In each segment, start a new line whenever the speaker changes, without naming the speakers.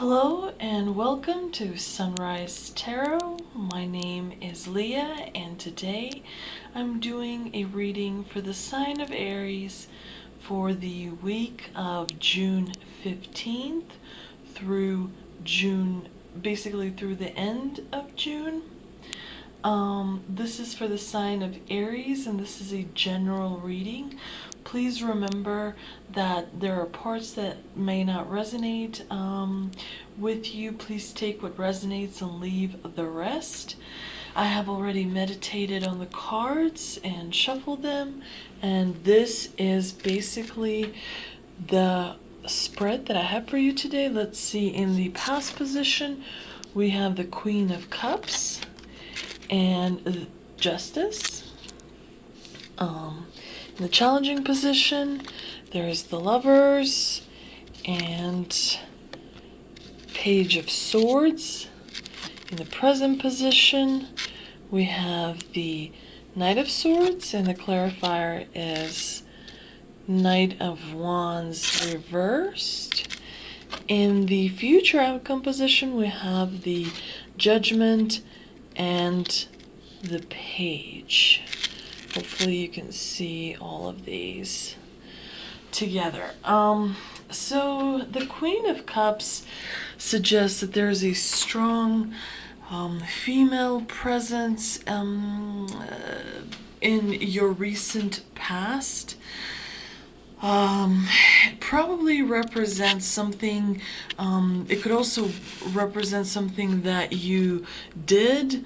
Hello and welcome to Sunrise Tarot. My name is Leah and today I'm doing a reading for the sign of Aries for the week of June 15th through basically through the end of June. This is for the sign of Aries and this is a general reading. Please remember that there are parts that may not resonate with you. Please take what resonates and leave the rest. I have already meditated on the cards and shuffled them, and this is basically the spread that I have for you today. Let's see, in the past position we have the Queen of Cups and Justice. In the challenging position, there's the Lovers and Page of Swords. In the present position, we have the Knight of Swords, and the clarifier is Knight of Wands reversed. In the future outcome position, we have the Judgment and the Page. Hopefully you can see all of these together. So the Queen of Cups suggests that there's a strong female presence in your recent past. It probably represents something, it could also represent something that you did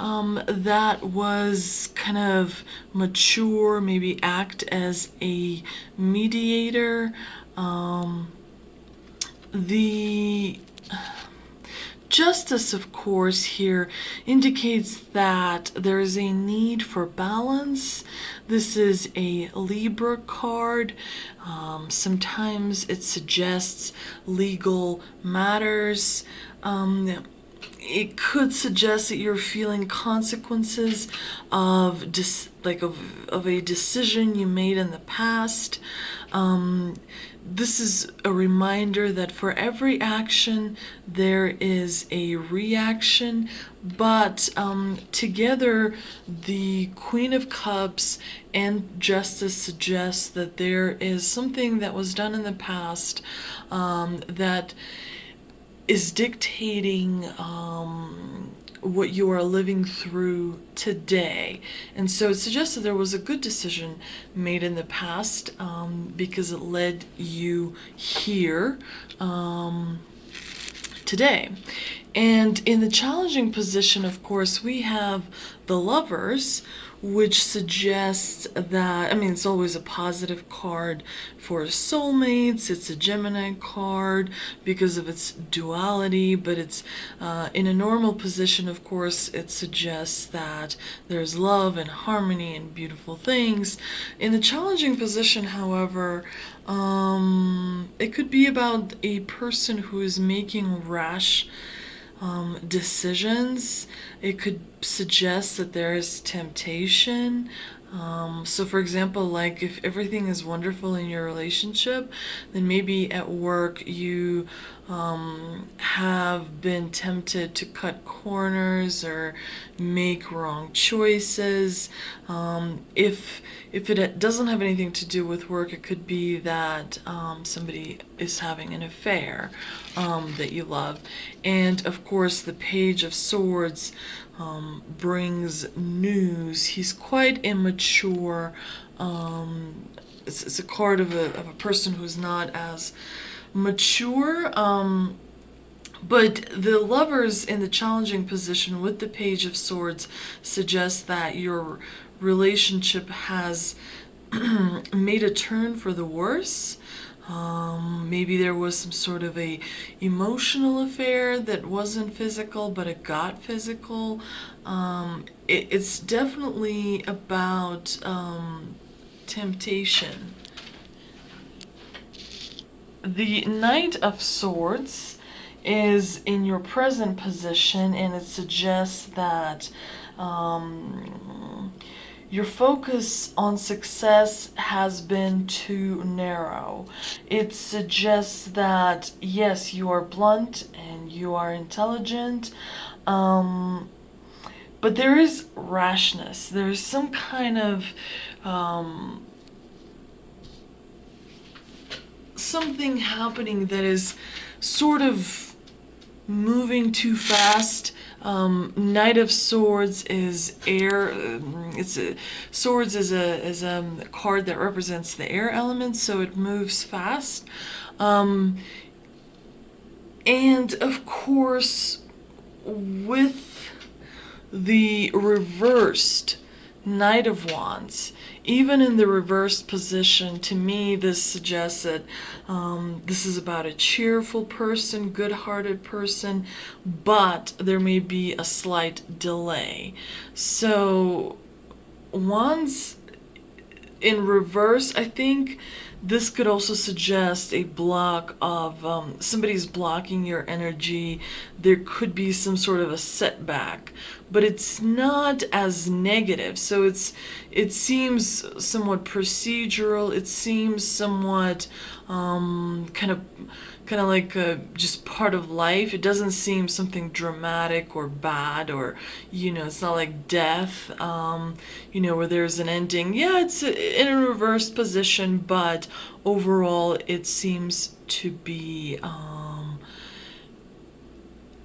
that was kind of mature, maybe act as a mediator. The Justice, of course, here indicates that there is a need for balance. This is a Libra card. Sometimes it suggests legal matters. It could suggest that you're feeling consequences of a decision you made in the past. This is a reminder that for every action there is a reaction, but together the Queen of Cups and Justice suggests that there is something that was done in the past that is dictating what you are living through today. And so it suggests that there was a good decision made in the past because it led you here today. And in the challenging position, of course, we have the Lovers, which suggests that, I mean, it's always a positive card for soulmates. It's a Gemini card because of its duality, but it's in a normal position, of course, it suggests that there's love and harmony and beautiful things. In the challenging position, however, it could be about a person who is making rash decisions. It could suggest that there is temptation. So for example, like if everything is wonderful in your relationship, then maybe at work you have been tempted to cut corners or make wrong choices. If it doesn't have anything to do with work, it could be that somebody is having an affair that you love. And of course the Page of Swords brings news. He's quite immature. It's a card of a person who's not as mature. But the Lovers in the challenging position with the Page of Swords suggests that your relationship has made a turn for the worse. Maybe there was some sort of a emotional affair that wasn't physical, but it got physical. It's definitely about temptation. The Knight of Swords is in your present position, and it suggests that your focus on success has been too narrow. It suggests that, yes, you are blunt and you are intelligent, but there is rashness. There's some kind of something happening that is sort of moving too fast. Knight of Swords is air. Swords is a card that represents the air element, so it moves fast. And of course, with the reversed Knight of Wands, even in the reversed position, to me this suggests that this is about a cheerful person, good-hearted person, but there may be a slight delay. So Wands in reverse, I think this could also suggest a block of somebody's blocking your energy. There could be some sort of a setback, but it's not as negative. So it seems somewhat procedural. It seems somewhat kind of like just part of life. It doesn't seem something dramatic or bad, or it's not like death, where there's an ending. Yeah, it's in a reversed position, but overall it seems to be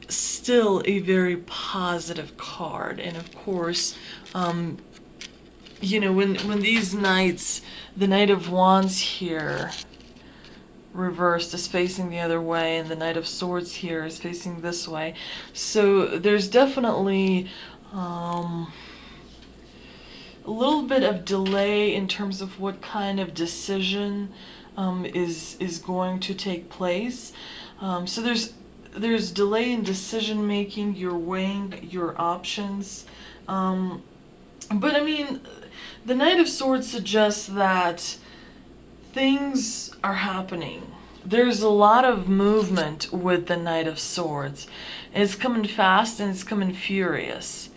still a very positive card. And of course, when these knights, the Knight of Wands here reversed is facing the other way, and the Knight of Swords here is facing this way. So there's definitely a little bit of delay in terms of what kind of decision is going to take place. So there's delay in decision making. You're weighing your options, but I mean, the Knight of Swords suggests that things are happening. There's a lot of movement with the Knight of Swords. And it's coming fast and it's coming furious.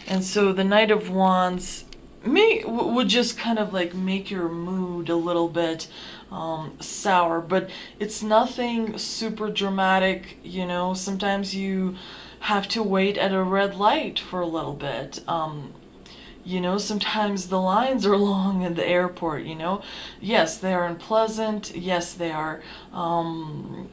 And so the Knight of Wands would just kind of like make your mood a little bit sour, but it's nothing super dramatic. Sometimes you have to wait at a red light for a little bit. Sometimes the lines are long in the airport, Yes, they are unpleasant. Yes, they are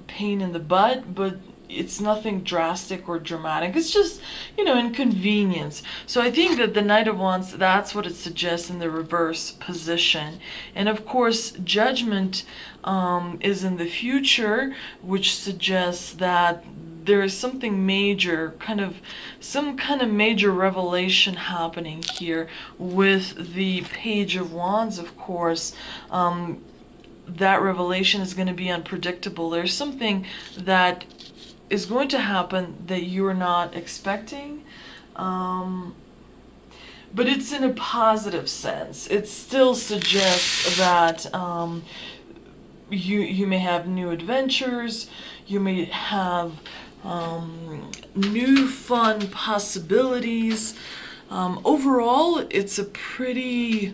pain in the butt, but it's nothing drastic or dramatic. It's just, inconvenience. So I think that the Knight of Wands, that's what it suggests in the reverse position. And of course, Judgment is in the future, which suggests that there is something major, some kind of major revelation happening here with the Page of Wands, of course. That revelation is going to be unpredictable. There's something that is going to happen that you're not expecting, but it's in a positive sense. It still suggests that you may have new adventures, you may have new fun possibilities. Overall, it's a pretty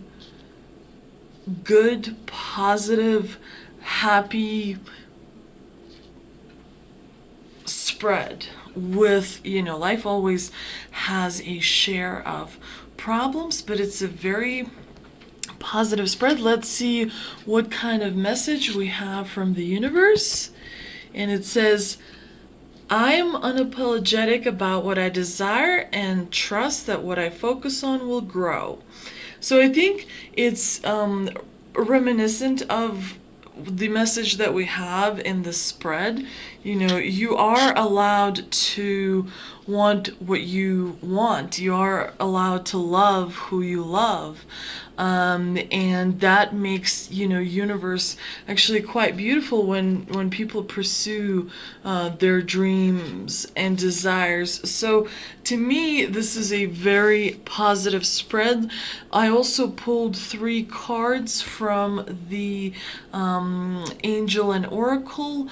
good, positive, happy spread. With, life always has a share of problems, but it's a very positive spread. Let's see what kind of message we have from the universe. And it says, I am unapologetic about what I desire and trust that what I focus on will grow. So I think it's reminiscent of the message that we have in the spread. You are allowed to want what you want. You are allowed to love who you love. And that makes, universe actually quite beautiful when people pursue their dreams and desires. So to me, this is a very positive spread. I also pulled 3 cards from the Angel and Oracle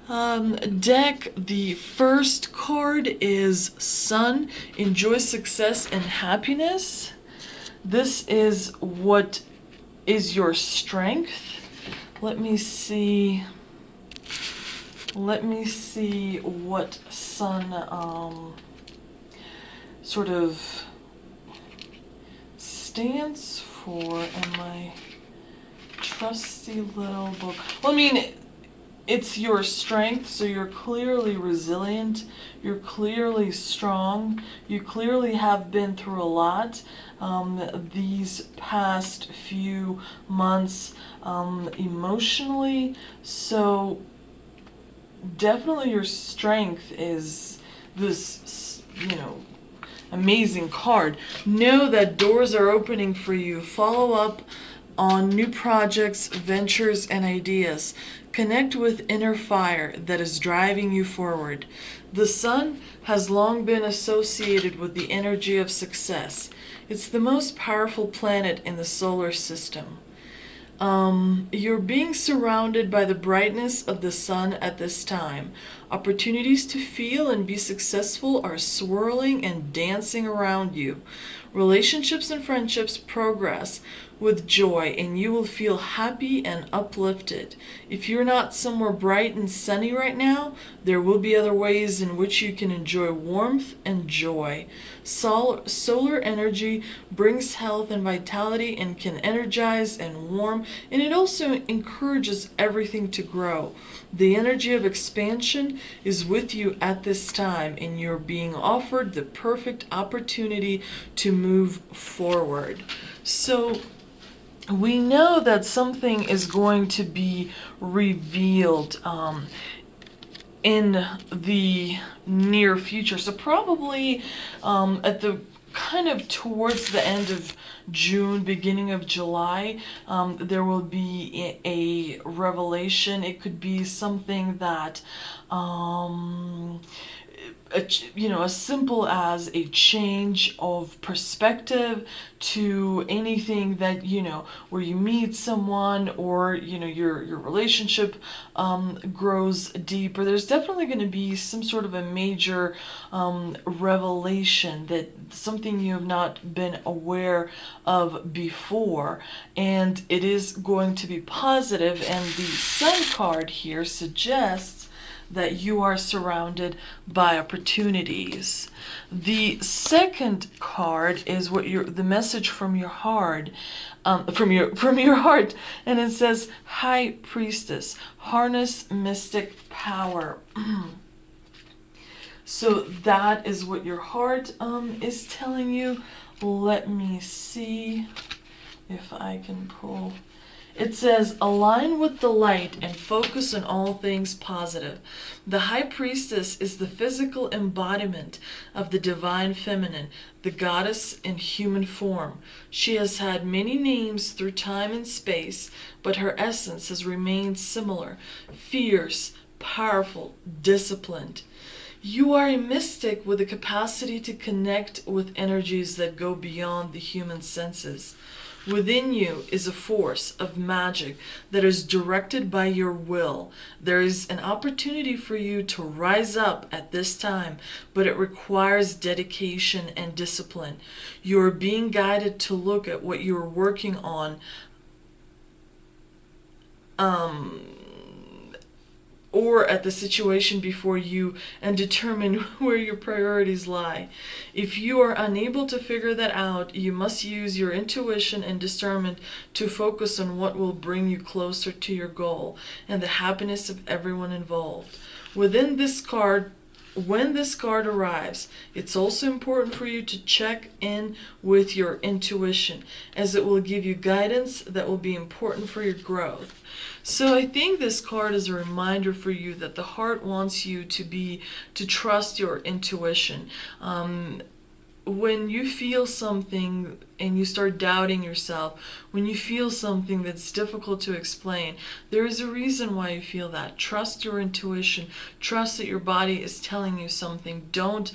deck. The first card is Sun, enjoy success and happiness. This is what is your strength. Let me see what sun sort of stands for in my trusty little book. Well, I mean, it's your strength, so you're clearly resilient, you're clearly strong, you clearly have been through a lot these past few months emotionally, so definitely your strength is this, amazing card. Know that doors are opening for you. Follow up on new projects, ventures, and ideas. Connect with inner fire that is driving you forward. The sun has long been associated with the energy of success. It's the most powerful planet in the solar system. You're being surrounded by the brightness of the sun at this time. Opportunities to feel and be successful are swirling and dancing around you. Relationships and friendships progress with joy, and you will feel happy and uplifted. If you're not somewhere bright and sunny right now, there will be other ways in which you can enjoy warmth and joy. Solar energy brings health and vitality and can energize and warm, and it also encourages everything to grow. The energy of expansion is with you at this time, and you're being offered the perfect opportunity to move forward. So we know that something is going to be revealed in the near future. So probably at the kind of towards the end of June, beginning of July, there will be a revelation. It could be something that as simple as a change of perspective to anything that, where you meet someone or, your relationship grows deeper. There's definitely going to be some sort of a major revelation, that something you have not been aware of before, and it is going to be positive. And the Sun card here suggests that you are surrounded by opportunities. The second card is the message from your heart, from your heart, and it says, High Priestess, harness mystic power. So that is what your heart is telling you. Let me see if I can pull. It says, align with the light and focus on all things positive. The High Priestess is the physical embodiment of the divine feminine, the goddess in human form. She has had many names through time and space, but her essence has remained similar: fierce, powerful, disciplined. You are a mystic with the capacity to connect with energies that go beyond the human senses. Within you is a force of magic that is directed by your will. There is an opportunity for you to rise up at this time, but it requires dedication and discipline. You are being guided to look at what you are working on, or at the situation before you, and determine where your priorities lie. If you are unable to figure that out, you must use your intuition and discernment to focus on what will bring you closer to your goal and the happiness of everyone involved. When this card arrives, it's also important for you to check in with your intuition, as it will give you guidance that will be important for your growth. So I think this card is a reminder for you that the heart wants you to trust your intuition. When you feel something and you start doubting yourself, when you feel something that's difficult to explain, there is a reason why you feel that. Trust your intuition. Trust that your body is telling you something. Don't,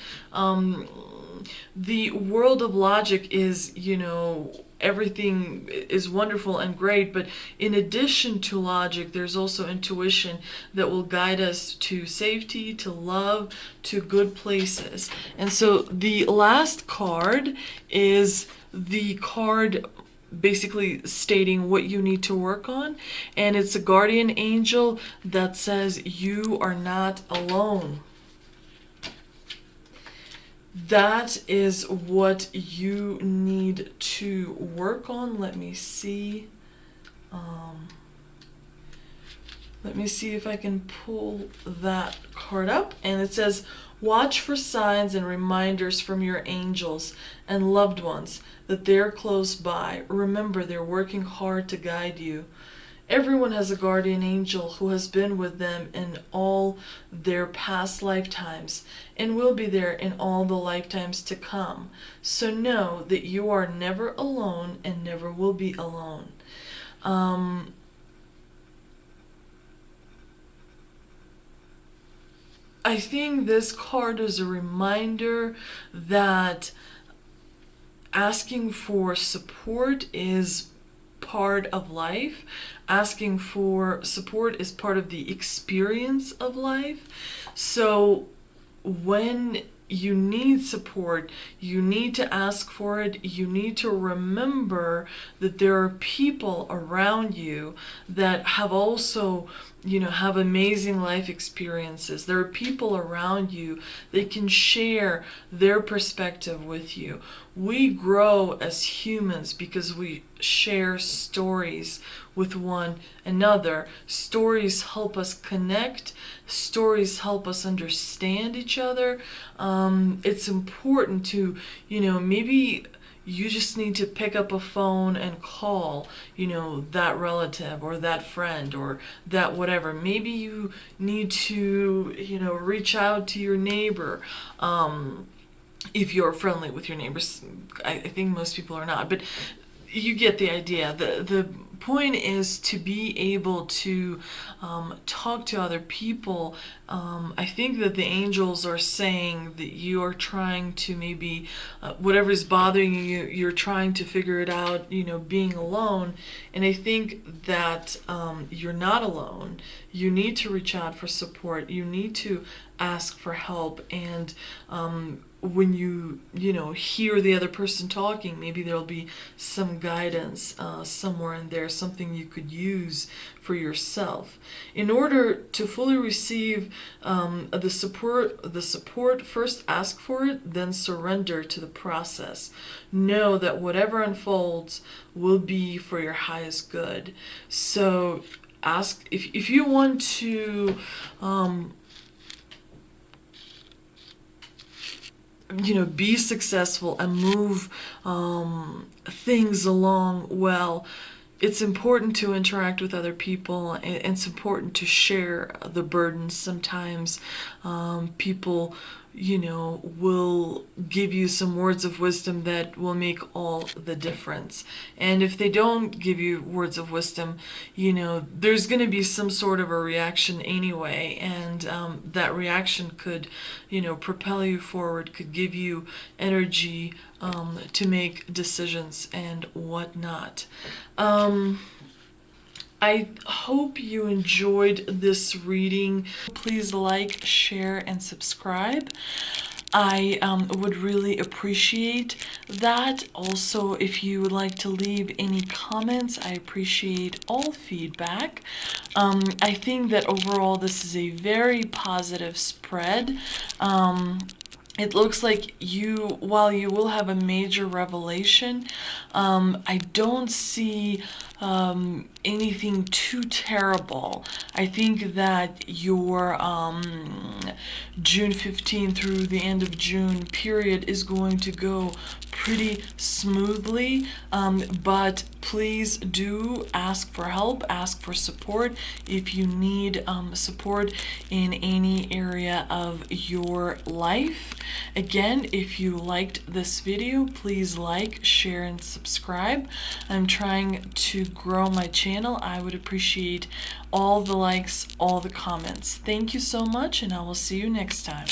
the world of logic is, everything is wonderful and great, but in addition to logic, there's also intuition that will guide us to safety, to love, to good places. And so the last card is the card basically stating what you need to work on, and it's a guardian angel that says you are not alone. That is what you need to work on. Let me see. Let me see if I can pull that card up. And it says, watch for signs and reminders from your angels and loved ones that they're close by. Remember, they're working hard to guide you. Everyone has a guardian angel who has been with them in all their past lifetimes and will be there in all the lifetimes to come. So know that you are never alone and never will be alone. I think this card is a reminder that asking for support is part of life. Asking for support is part of the experience of life. So when you need support, you need to ask for it. You need to remember that there are people around you that have also, have amazing life experiences. There are people around you that can share their perspective with you. We grow as humans because we share stories with one another. Stories help us connect. Stories help us understand each other. It's important to, maybe you just need to pick up a phone and call, that relative or that friend or that whatever. Maybe you need to, reach out to your neighbor. If you're friendly with your neighbors. I think most people are not, but you get the idea. The point is to be able to talk to other people. I think that the angels are saying that you are trying to maybe, whatever is bothering you, you're trying to figure it out, being alone. And I think that you're not alone. You need to reach out for support. You need to ask for help. And when you hear the other person talking, maybe there'll be some guidance somewhere in there, something you could use for yourself. In order to fully receive the support, first ask for it, then surrender to the process. Know that whatever unfolds will be for your highest good. So ask if you want to be successful and move things along well. It's important to interact with other people, and it's important to share the burdens. Sometimes people, will give you some words of wisdom that will make all the difference. And if they don't give you words of wisdom, there's going to be some sort of a reaction anyway, and that reaction could, propel you forward, could give you energy to make decisions and whatnot. I hope you enjoyed this reading. Please like, share, and subscribe. I would really appreciate that. Also, if you would like to leave any comments, I appreciate all feedback. I think that overall this is a very positive spread. It looks like while you will have a major revelation, I don't see anything too terrible. I think that your June 15 through the end of June period is going to go pretty smoothly, but please do ask for help, ask for support if you need support in any area of your life. Again, if you liked this video, please like, share, and subscribe. I'm trying to grow my channel. I would appreciate all the likes, all the comments. Thank you so much, and I will see you next time.